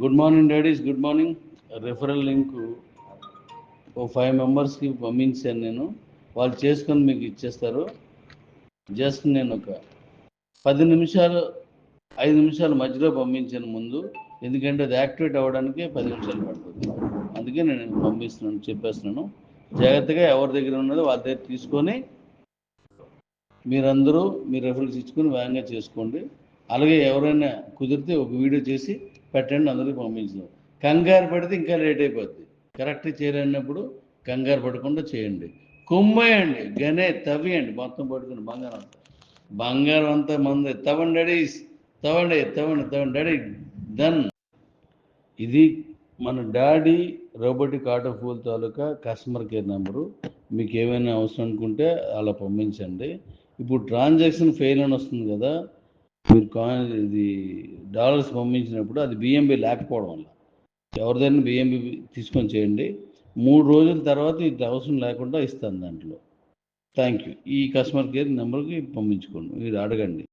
Good morning daddies, good morning. Referral link ఓ 5 మెంబర్స్కి పంపించాను నేను. వాళ్ళు చేసుకొని మీకు ఇచ్చేస్తారు. జస్ట్ నేను ఒక 10 నిమిషాలు 5 నిమిషాల మధ్యలో పంపించాను ముందు, ఎందుకంటే అది యాక్టివేట్ అవ్వడానికి 10 నిమిషాలు పడుతుంది. అందుకే నేను చెప్పేస్తున్నాను. జాగ్రత్తగా ఎవరి దగ్గర ఉన్నదో వాళ్ళ దగ్గర తీసుకొని మీరందరూ మీ రెఫరెన్స్ ఇచ్చుకొని వేగంగా చేసుకోండి. అలాగే ఎవరైనా కుదిరితే ఒక వీడియో చేసి పెట్టండి, అందరికీ పంపించండి. కంగారు పడితే ఇంకా లేట్ అయిపోద్ది. కరెక్ట్ చేయలేనప్పుడు కంగారు పడకుండా చేయండి. కుమ్మేయండి, గనే తవ్వేయండి, మొత్తం పడుతుంది బంగారం అంతా మంది. తవ్వండి డాడీస్, తవ్వండి డాడీ. డన్. ఇది మన డాడీ రోబోటిక్ ఆటో పూల్ తాలూకా కస్టమర్ కేర్ నెంబరు. మీకు ఏమైనా అవసరం అనుకుంటే అలా పంపించండి. ఇప్పుడు ట్రాన్సాక్షన్ ఫెయిల్ అని వస్తుంది కదా, మీరు ఇది డాలర్స్ పంపించినప్పుడు అది బిఎంబి లేకపోవడం వల్ల ఎవరిదైనా బిఎంబి తీసుకొని చేయండి. 3 రోజుల తర్వాత ఇది అవసరం లేకుండా ఇస్తాను దాంట్లో. Thank you. ఈ కస్టమర్ కేర్ నెంబర్కి పంపించుకోండి, మీరు అడగండి.